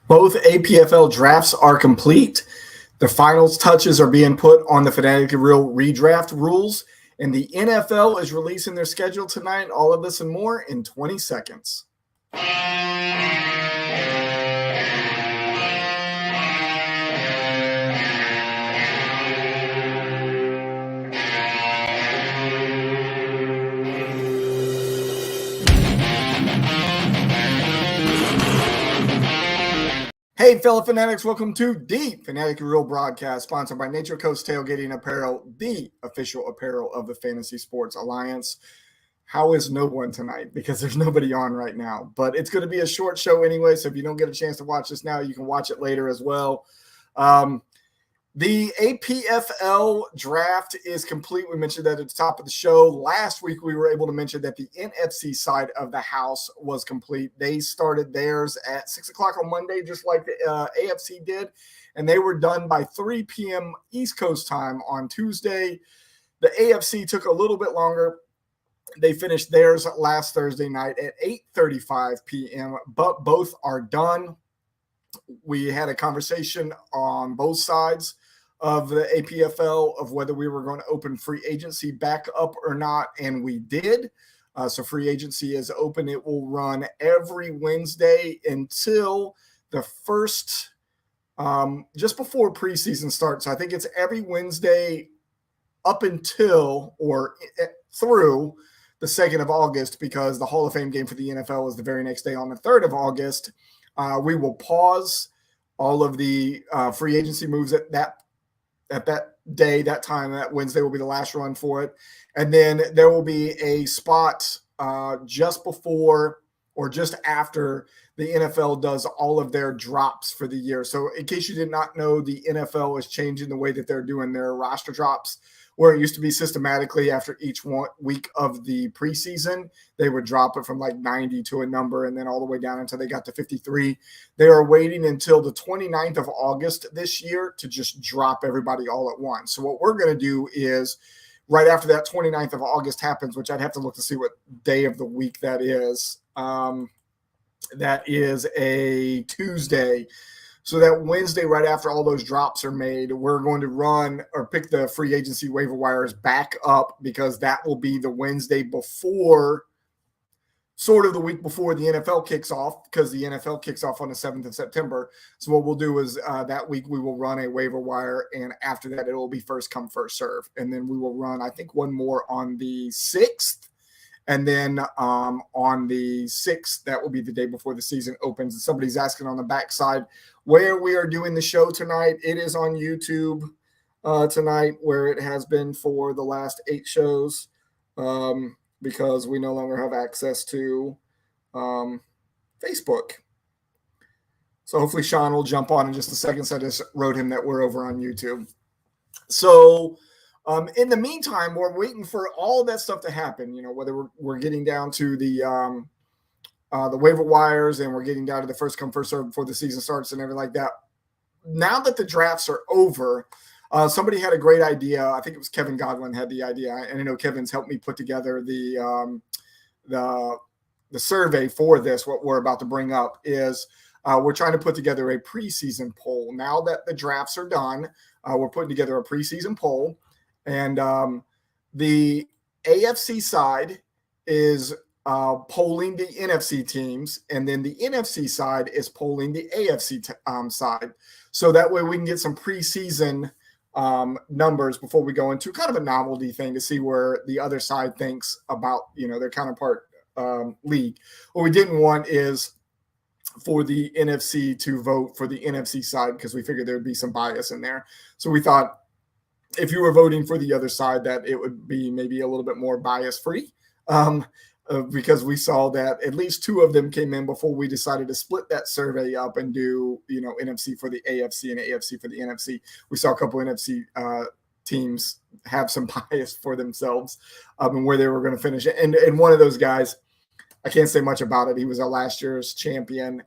Both APFL drafts are complete. The finals touches are being put on the Fanatically Real Redraft Rules, and the NFL is releasing their schedule tonight. All of this and more in 20 seconds. Hey, fellow fanatics, welcome to the Fanatically Real broadcast, sponsored by Nature Coast Tailgating Apparel, the official apparel of the Fantasy Sports Alliance. How is no one tonight? Because there's nobody on right now, but it's going to be a short show anyway, so if you don't get a chance to watch this now, you can watch it later as well. The APFL draft is complete. We mentioned that at the top of the show. Last week, we were able to mention that the NFC side of the house was complete. They started theirs at 6 o'clock on Monday, just like the AFC did, and they were done by 3 p.m. East Coast time on Tuesday. The AFC took a little bit longer. They finished theirs last Thursday night at 8:35 p.m., but both are done. We had a conversation on both sides of the APFL of whether we were going to open free agency back up or not, and we did. So free agency is open. It will run every Wednesday until the first, just before preseason starts. I think it's every Wednesday up until or through the 2nd of August, because the Hall of Fame game for the NFL is the very next day on the 3rd of August. We will pause all of the free agency moves at that day, that time. That Wednesday will be the last run for it. And then there will be a spot just before or just after the NFL does all of their drops for the year. So in case you did not know, the NFL is changing the way that they're doing their roster drops, where it used to be systematically after each week of the preseason, they would drop it from like 90 to a number and then all the way down until they got to 53. They are waiting until the 29th of August this year to just drop everybody all at once. So what we're going to do is right after that 29th of August happens, which I'd have to look to see what day of the week that is. That is a Tuesday. So that Wednesday, right after all those drops are made, we're going to run or pick the free agency waiver wires back up, because that will be the Wednesday before, sort of the week before the NFL kicks off, because the NFL kicks off on the 7th of September. So what we'll do is that week we will run a waiver wire, and after that it will be first come, first serve. And then we will run, I think, one more on the 6th. And then on the 6th, that will be the day before the season opens. And somebody's asking on the backside where we are doing the show tonight. It is on YouTube tonight, where it has been for the last 8 shows, because we no longer have access to Facebook. So hopefully Sean will jump on in just a second. So I just wrote him that we're over on YouTube. So in the meantime, we're waiting for all that stuff to happen, whether we're getting down to the waiver wires, and we're getting down to the first come, first serve before the season starts and everything like that. Now that the drafts are over, somebody had a great idea. I think it was Kevin Godwin had the idea, and I know Kevin's helped me put together the survey for this. What we're about to bring up is we're trying to put together a preseason poll. Now that the drafts are done, we're putting together a preseason poll. And the AFC side is polling the NFC teams, and then the NFC side is polling the AFC side. So that way we can get some preseason numbers before we go into kind of a novelty thing to see where the other side thinks about, their counterpart league. What we didn't want is for the NFC to vote for the NFC side, because we figured there'd be some bias in there. So we thought, if you were voting for the other side, that it would be maybe a little bit more bias-free, because we saw that at least 2 of them came in before we decided to split that survey up and do, NFC for the AFC and AFC for the NFC. We saw a couple NFC teams have some bias for themselves and where they were going to finish. And one of those guys, I can't say much about it. He was our last year's champion.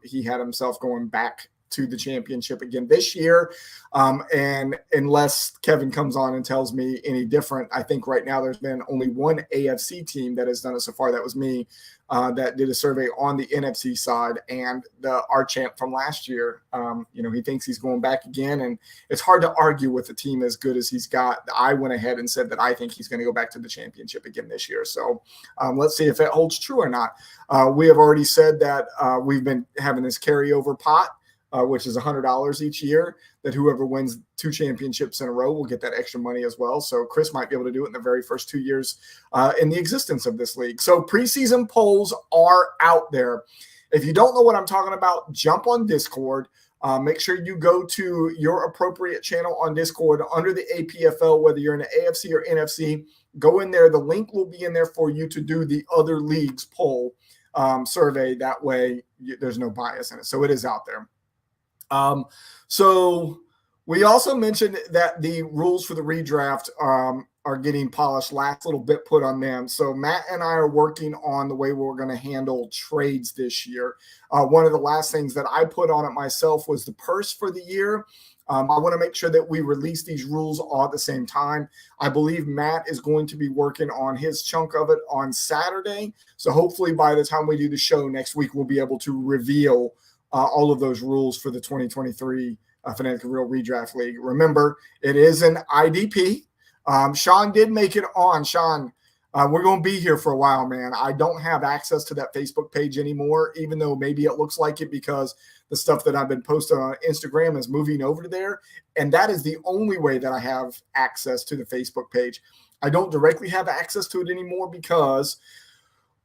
He had himself going back to the championship again this year. And unless Kevin comes on and tells me any different, I think right now there's been only one AFC team that has done it so far. That was me. that did a survey on the NFC side, and our champ from last year, he thinks he's going back again, and it's hard to argue with a team as good as he's got. I went ahead and said that I think he's going to go back to the championship again this year. So let's see if it holds true or not. We have already said that we've been having this carryover pot, which is $100 each year, that whoever wins 2 championships in a row will get that extra money as well. So Chris might be able to do it in the very first 2 years in the existence of this league. So preseason polls are out there. If you don't know what I'm talking about, jump on Discord. Make sure you go to your appropriate channel on Discord under the APFL, whether you're in the AFC or NFC. Go in there. The link will be in there for you to do the other leagues poll survey. That way there's no bias in it. So it is out there. So we also mentioned that the rules for the redraft are getting polished. Last little bit put on them. So Matt and I are working on the way we're going to handle trades this year. One of the last things that I put on it myself was the purse for the year. I want to make sure that we release these rules all at the same time. I believe Matt is going to be working on his chunk of it on Saturday. So hopefully by the time we do the show next week, we'll be able to reveal all of those rules for the 2023 Fanatically Real Redraft League. Remember, it is an IDP. Sean did make it on. Sean, we're going to be here for a while, man. I don't have access to that Facebook page anymore, even though maybe it looks like it because the stuff that I've been posting on Instagram is moving over to there. And that is the only way that I have access to the Facebook page. I don't directly have access to it anymore because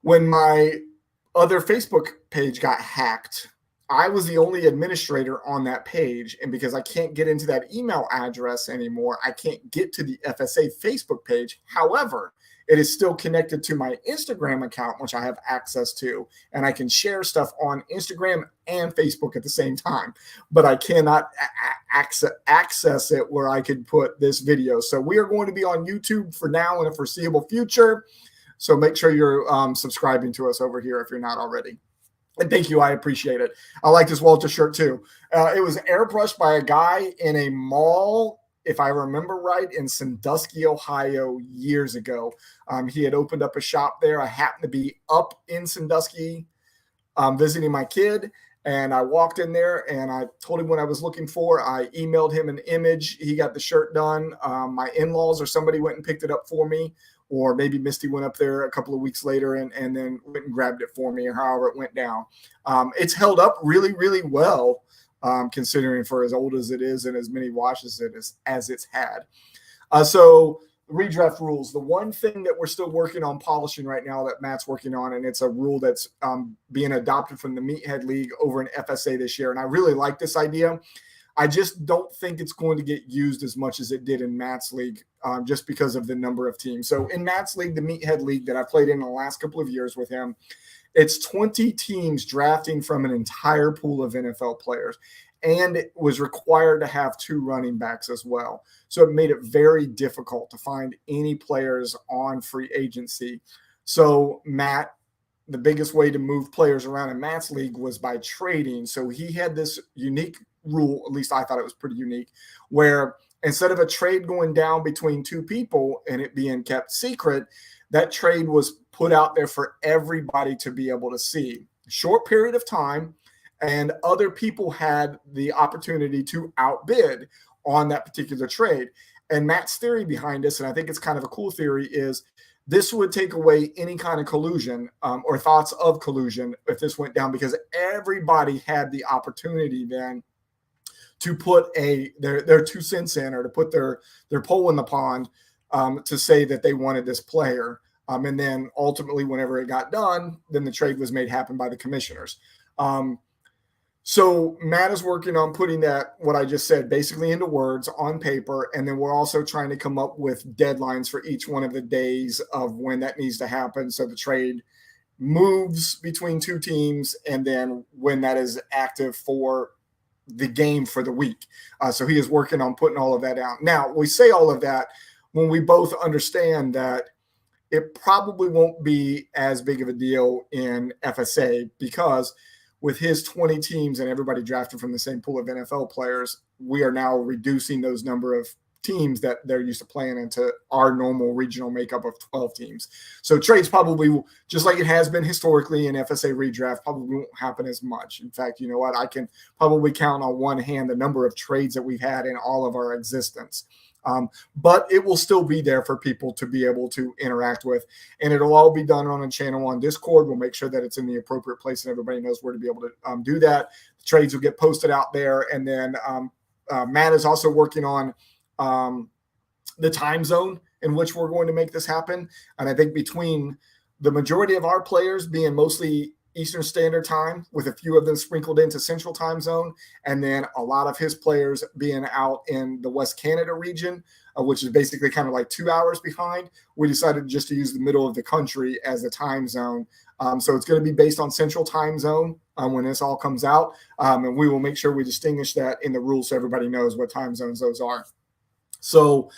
when my other Facebook page got hacked, I was the only administrator on that page. And because I can't get into that email address anymore, I can't get to the FSA Facebook page. However, it is still connected to my Instagram account, which I have access to, and I can share stuff on Instagram and Facebook at the same time, but I cannot access it where I could put this video. So we are going to be on YouTube for now and a foreseeable future. So make sure you're subscribing to us over here if you're not already. And thank you. I appreciate it. I like this Walter shirt too. It was airbrushed by a guy in a mall, if I remember right, in Sandusky, Ohio, years ago. He had opened up a shop there. I happened to be up in Sandusky visiting my kid, and I walked in there and I told him what I was looking for. I emailed him an image. He got the shirt done. My in-laws or somebody went and picked it up for me. Or maybe Misty went up there a couple of weeks later and then went and grabbed it for me, or however it went down. It's held up really, really well, considering for as old as it is and as many washes as it's had. So redraft rules. The one thing that we're still working on polishing right now that Matt's working on, and it's a rule that's being adopted from the Meathead League over in FSA this year. And I really like this idea. I just don't think it's going to get used as much as it did in Matt's league, just because of the number of teams. So in Matt's league, the Meathead League that I played in the last couple of years with him, it's 20 teams drafting from an entire pool of NFL players. And it was required to have 2 running backs as well. So it made it very difficult to find any players on free agency. So Matt, the biggest way to move players around in Matt's league was by trading. So he had this unique rule, at least I thought it was pretty unique, where instead of a trade going down between 2 people and it being kept secret, that trade was put out there for everybody to be able to see. Short period of time, and other people had the opportunity to outbid on that particular trade. And Matt's theory behind this, and I think it's kind of a cool theory, is this would take away any kind of collusion or thoughts of collusion if this went down, because everybody had the opportunity then to put their 2 cents in, or to put their pole in the pond to say that they wanted this player. And then ultimately, whenever it got done, then the trade was made happen by the commissioners. So Matt is working on putting that, what I just said, basically into words on paper. And then we're also trying to come up with deadlines for each one of the days of when that needs to happen. So the trade moves between 2 teams, and then when that is active for the game for the week. So he is working on putting all of that out. Now, we say all of that when we both understand that it probably won't be as big of a deal in FSA, because with his 20 teams and everybody drafted from the same pool of NFL players, we are now reducing those number of teams that they're used to playing into our normal regional makeup of 12 teams. So trades probably, just like it has been historically in FSA redraft, probably won't happen as much. In fact, you know what? I can probably count on one hand the number of trades that we've had in all of our existence. But it will still be there for people to be able to interact with. And it'll all be done on a channel on Discord. We'll make sure that it's in the appropriate place and everybody knows where to be able to do that. The trades will get posted out there. And then Matt is also working on the time zone in which we're going to make this happen. And I think between the majority of our players being mostly Eastern Standard Time, with a few of them sprinkled into Central Time Zone, and then a lot of his players being out in the West Canada region, which is basically kind of like 2 hours behind, we decided just to use the middle of the country as the time zone. So it's going to be based on Central Time Zone when this all comes out, and we will make sure we distinguish that in the rules so everybody knows what time zones those are. So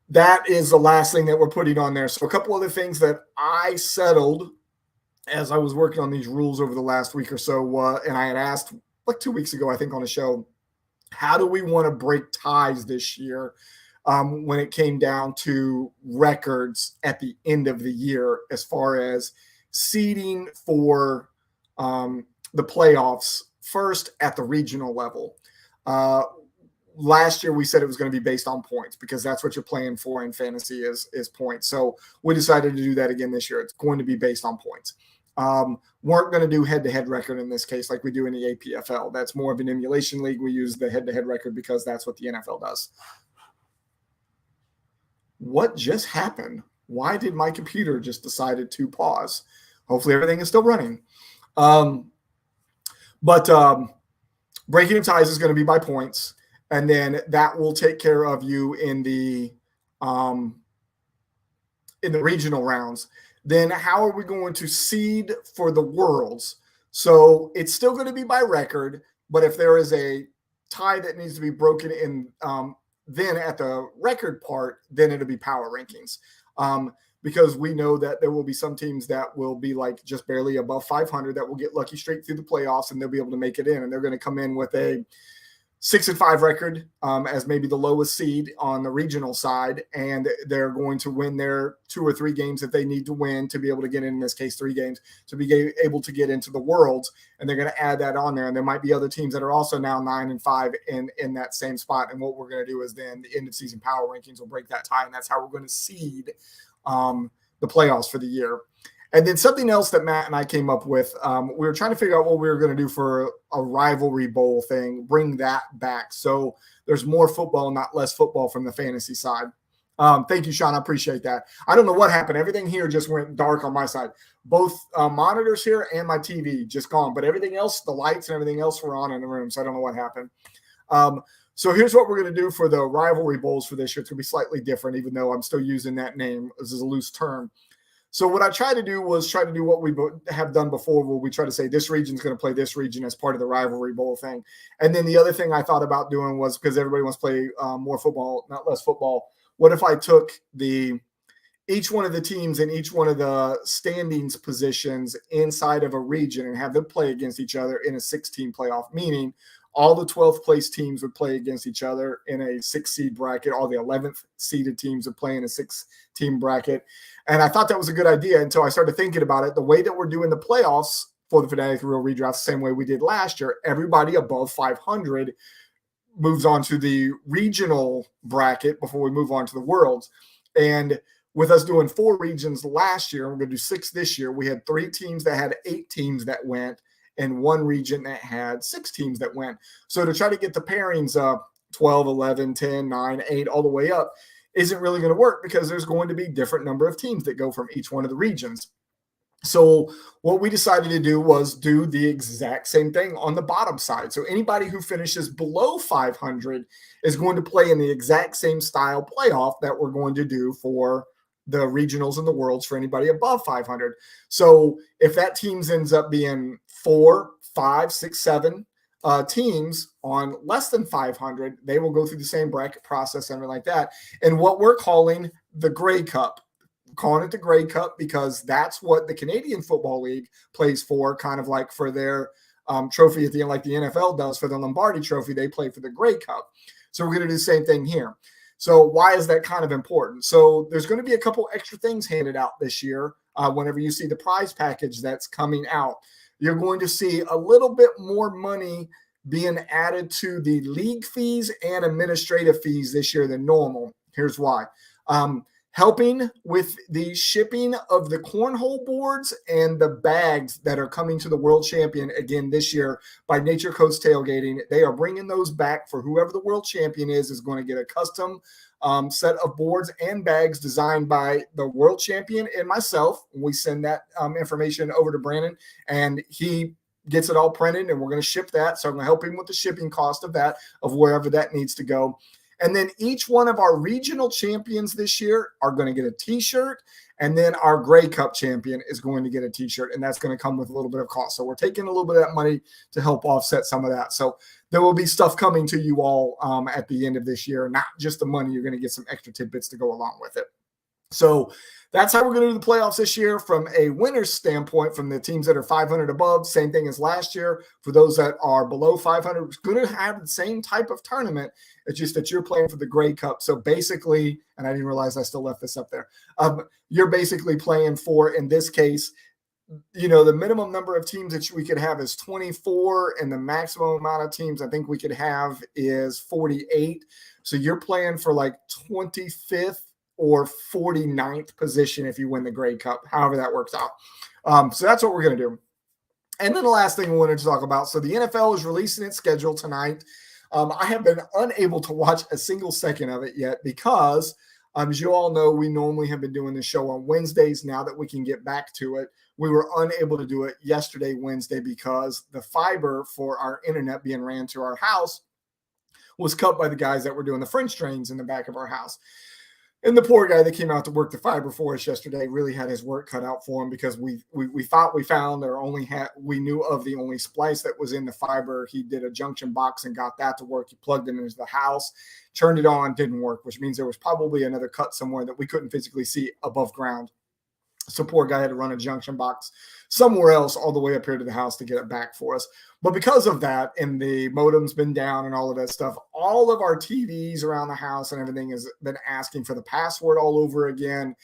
that is the last thing that we're putting on there. So a couple other things that I settled as I was working on these rules over the last week or so, and I had asked like 2 weeks ago, I think, on a show, how do we want to break ties this year when it came down to records at the end of the year as far as seeding for the playoffs first at the regional level. Last year we said it was going to be based on points because that's what you're playing for in fantasy is points. So we decided to do that again this year. It's going to be based on points. Weren't going to do head-to-head record in this case like we do in the APFL. That's more of an emulation league. We use the head-to-head record because that's what the NFL does. What just happened? Why did my computer just decided to pause? Hopefully everything is still running. But breaking of ties is going to be by points. And then that will take care of you in the regional rounds. Then how are we going to seed for the worlds? So it's still going to be by record, but if there is a tie that needs to be broken in, then at the record part, then it'll be power rankings. Because we know that there will be some teams that will be like just barely above 500 that will get lucky straight through the playoffs and they'll be able to make it in. And they're going to come in with a 6-5 record as maybe the lowest seed on the regional side, and they're going to win their 2 or 3 games that they need to win to be able to get in this case 3 games to be able to get into the worlds, and they're going to add that on there. And there might be other teams that are also now 9-5 in that same spot. And what we're going to do is then the end of season power rankings will break that tie, and that's how we're going to seed the playoffs for the year. And then something else that Matt and I came up with, we were trying to figure out what we were going to do for a rivalry bowl thing, bring that back. So there's more football, not less football from the fantasy side. Thank you, Sean. I appreciate that. I don't know what happened. Everything here just went dark on my side. Both monitors here and my TV just gone. But everything else, the lights and everything else were on in the room. So I don't know what happened. So here's what we're going to do for the rivalry bowls for this year. It's going to be slightly different, even though I'm still using that name. This is a loose term. So what I tried to do was try to do what we have done before, where we try to say this region is going to play this region as part of the rivalry bowl thing. And then the other thing I thought about doing was, because everybody wants to play more football, not less football, what if I took each one of the teams in each one of the standings positions inside of a region and have them play against each other in a 6-team playoff, meaning all the 12th place teams would play against each other in a 6-seed bracket. All the 11th seeded teams would play in a 6-team bracket. And I thought that was a good idea until I started thinking about it. The way that we're doing the playoffs for the Fanatically Real Redraft, same way we did last year, everybody above 500 moves on to the regional bracket before we move on to the worlds. And with us doing 4 regions last year, we're going to do 6 this year. We had 3 teams that had 8 teams that went, and 1 region that had 6 teams that went. So to try to get the pairings up 12, 11, 10, 9, 8, all the way up isn't really going to work because there's going to be different number of teams that go from each one of the regions. So what we decided to do was do the exact same thing on the bottom side. So anybody who finishes below 500 is going to play in the exact same style playoff that we're going to do for the regionals and the worlds for anybody above 500. So if that teams ends up being 4, 5, 6, 7 teams on less than 500, they will go through the same bracket process and everything like that. And what we're calling the Grey Cup, calling it the Grey Cup because that's what the Canadian Football League plays for, kind of like for their trophy at the end, like the NFL does for the Lombardi Trophy, they play for the Grey Cup. So we're going to do the same thing here. So why is that kind of important? So there's going to be a couple extra things handed out this year. Whenever you see the prize package that's coming out, you're going to see a little bit more money being added to the league fees and administrative fees this year than normal. Here's why. Helping with the shipping of the cornhole boards and the bags that are coming to the World Champion again this year by Nature Coast Tailgating. They are bringing those back for whoever the World Champion is going to get a custom set of boards and bags designed by the World Champion and myself. We send that information over to Brandon, and he gets it all printed, and we're going to ship that. So I'm going to help him with the shipping cost of that, of wherever that needs to go. And then each one of our regional champions this year are going to get a T-shirt, and then our Grey Cup champion is going to get a T-shirt, and that's going to come with a little bit of cost. So we're taking a little bit of that money to help offset some of that. So there will be stuff coming to you all at the end of this year, not just the money. You're going to get some extra tidbits to go along with it. So that's how we're going to do the playoffs this year from a winner's standpoint. From the teams that are 500 above, same thing as last year. For those that are below 500, it's going to have the same type of tournament. It's just that you're playing for the Grey Cup. So basically, and I didn't realize I still left this up there, you're basically playing for, in this case, the minimum number of teams that we could have is 24, and the maximum amount of teams I think we could have is 48. So you're playing for like 25th or 49th position if you win the Grey Cup, however that works out. So that's what we're going to do. And then the last thing we wanted to talk about. So the NFL is releasing its schedule tonight. I have been unable to watch a single second of it yet because, as you all know, we normally have been doing the show on Wednesdays. Now that we can get back to it, we were unable to do it yesterday, Wednesday, because the fiber for our internet being ran to our house was cut by the guys that were doing the French drains in the back of our house. And the poor guy that came out to work the fiber for us yesterday really had his work cut out for him because we thought we found or we knew of the only splice that was in the fiber. He did a junction box and got that to work. He plugged it into the house, turned it on, didn't work, which means there was probably another cut somewhere that we couldn't physically see above ground. So poor guy had to run a junction box somewhere else all the way up here to the house to get it back for us. But because of that, and the modem's been down and all of that stuff, all of our TVs around the house and everything has been asking for the password all over again.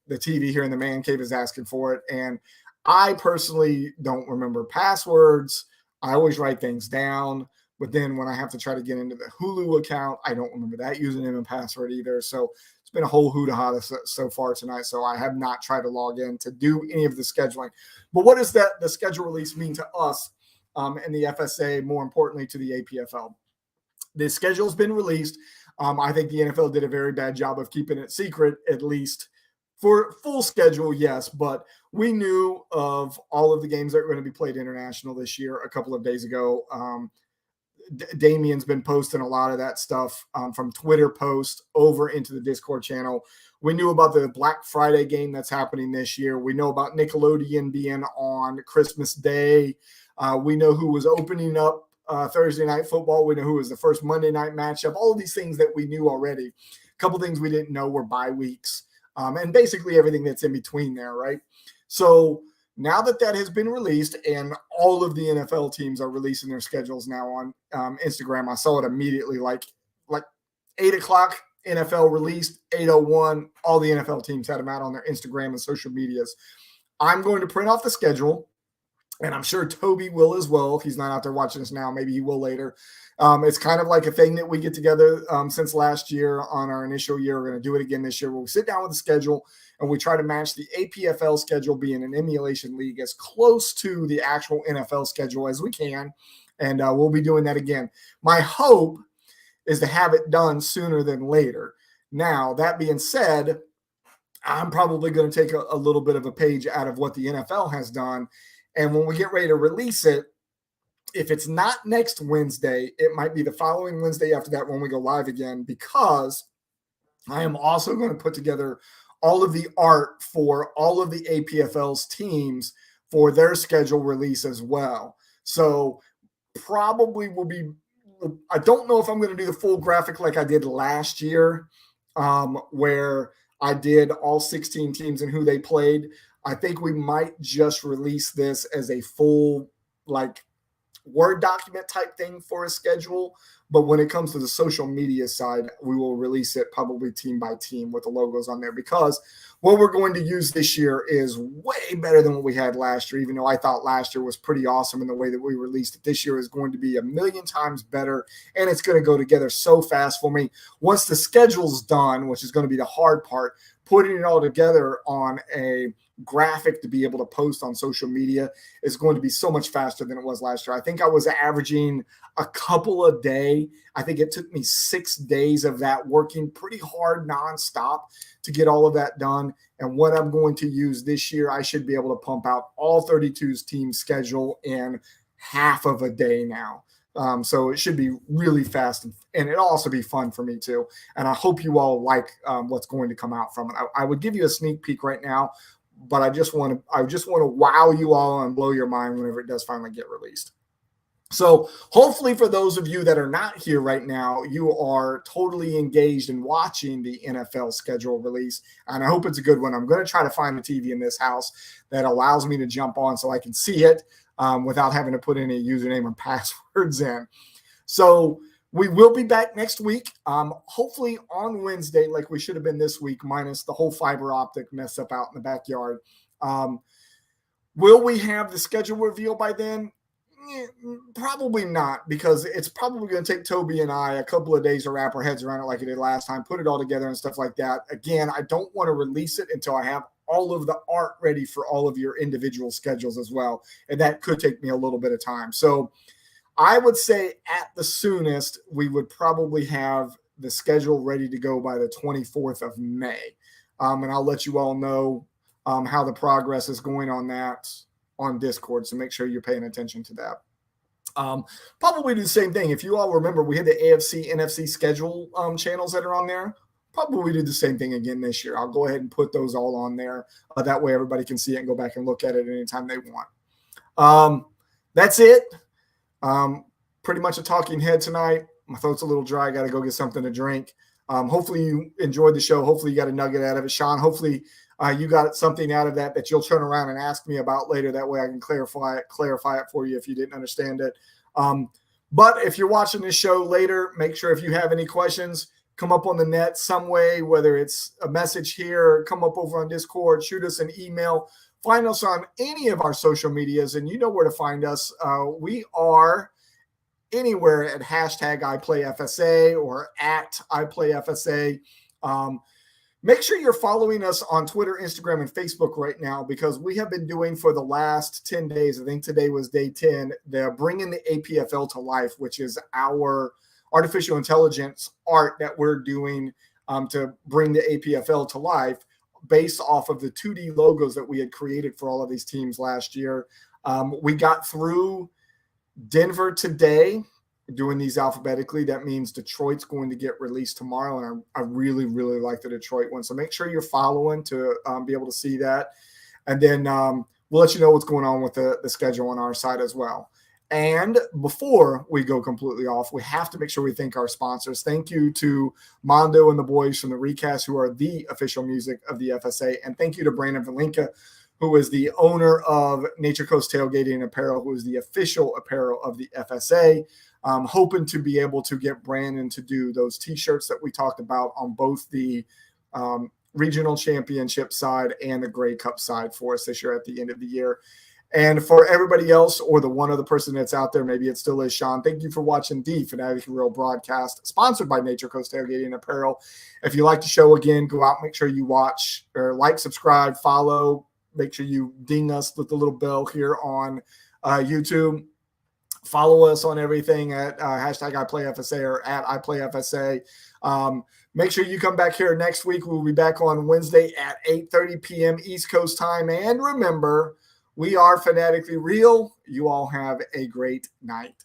The TV here in the man cave is asking for it. And I personally don't remember passwords. I always write things down. But then when I have to try to get into the Hulu account, I don't remember that username and password either. So it's been a whole hoot-a-hoot so far tonight. So I have not tried to log in to do any of the scheduling. But what does the schedule release mean to us and the FSA, more importantly to the APFL? The schedule's been released. I think the NFL did a very bad job of keeping it secret, at least for full schedule, yes. But we knew of all of the games that are going to be played international this year a couple of days ago. Damien's been posting a lot of that stuff from Twitter posts over into the Discord channel. We knew about the Black Friday game that's happening this year. We know about Nickelodeon being on Christmas Day. We know who was opening up Thursday Night Football. We know who was the first Monday night matchup. All of these things that we knew already. A couple things we didn't know were bye weeks and basically everything that's in between there, right? So now that has been released and all of the NFL teams are releasing their schedules now on Instagram, I saw it immediately, like 8 o'clock NFL released, 8:01. All the NFL teams had them out on their Instagram and social medias. I'm going to print off the schedule, and I'm sure Toby will as well. He's not out there watching us now. Maybe he will later. It's kind of like a thing that we get together since last year on our initial year. We're going to do it again this year. We'll sit down with the schedule and we try to match the APFL schedule, being an emulation league, as close to the actual NFL schedule as we can. And we'll be doing that again. My hope is to have it done sooner than later. Now, that being said, I'm probably going to take a little bit of a page out of what the NFL has done. And when we get ready to release it, if it's not next Wednesday, it might be the following Wednesday after that when we go live again, because I am also going to put together all of the art for all of the APFL's teams for their schedule release as well. So probably will be, I don't know if I'm going to do the full graphic like I did last year, where I did all 16 teams and who they played. I think we might just release this as a full, Word document type thing for a schedule. But when it comes to the social media side, we will release it probably team by team with the logos on there, because what we're going to use this year is way better than what we had last year. Even though I thought last year was pretty awesome in the way that we released it, this year is going to be a million times better, and it's going to go together so fast for me. Once the schedule's done, which is going to be the hard part, putting it all together on a graphic to be able to post on social media is going to be so much faster than it was last year. I think I was averaging a couple a day. I think it took me 6 days of that, working pretty hard nonstop to get all of that done. And what I'm going to use this year, I should be able to pump out all 32's team schedule in half of a day now. So it should be really fast, and it'll also be fun for me too. And I hope you all like what's going to come out from it. I would give you a sneak peek right now, but I just want to wow you all and blow your mind whenever it does finally get released. So hopefully for those of you that are not here right now, you are totally engaged in watching the NFL schedule release, and I hope it's a good one. I'm going to try to find a TV in this house that allows me to jump on so I can see it without having to put any username and passwords in. So we will be back next week, hopefully on Wednesday, like we should have been this week, minus the whole fiber optic mess up out in the backyard. Will we have the schedule reveal by then? Probably not, because it's probably going to take Toby and I a couple of days to wrap our heads around it like it did last time, put it all together and stuff like that. Again, I don't want to release it until I have all of the art ready for all of your individual schedules as well. And that could take me a little bit of time. So I would say at the soonest, we would probably have the schedule ready to go by the 24th of May. And I'll let you all know how the progress is going on that on Discord. So make sure you're paying attention to that. Probably do the same thing. If you all remember, we had the AFC, NFC schedule channels that are on there. Probably do the same thing again this year. I'll go ahead and put those all on there. That way everybody can see it and go back and look at it anytime they want. That's it. Pretty much a talking head tonight. My throat's a little dry. I got to go get something to drink. Hopefully you enjoyed the show. Hopefully you got a nugget out of it. Sean, hopefully you got something out of that you'll turn around and ask me about later. That way I can clarify it for you if you didn't understand it. But if you're watching this show later, make sure if you have any questions, come up on the net some way, whether it's a message here or come up over on Discord, shoot us an email, find us on any of our social medias, and you know where to find us. We are anywhere at hashtag #IPlayFSA or at #IPlayFSA. Make sure you're following us on Twitter, Instagram, and Facebook right now, because we have been doing for the last 10 days, I think today was day 10, they're bringing the APFL to life, which is our artificial intelligence art that we're doing to bring the APFL to life based off of the 2D logos that we had created for all of these teams last year. We got through Denver today, doing these alphabetically. That means Detroit's going to get released tomorrow, and I really, really like the Detroit one. So make sure you're following to be able to see that. And then we'll let you know what's going on with the schedule on our side as well. And before we go completely off, we have to make sure we thank our sponsors. Thank you to Mondo and the boys from the Recast, who are the official music of the FSA. And thank you to Brandon Valinka, who is the owner of Nature Coast Tailgating Apparel, who is the official apparel of the FSA. Hoping to be able to get Brandon to do those T-shirts that we talked about on both the regional championship side and the Grey Cup side for us this year at the end of the year. And for everybody else, or the one other person that's out there, maybe it still is Sean, thank you for watching the Fanatically Real broadcast, sponsored by Nature Coast Tailgating Apparel. If you like the show, again, go out, make sure you watch or like, subscribe, follow. Make sure you ding us with the little bell here on YouTube. Follow us on everything at hashtag #IPlayFSA or at #IPlayFSA. Make sure you come back here next week. We'll be back on Wednesday at 8:30 p.m. East Coast time. And remember, we are Fanatically Real. You all have a great night.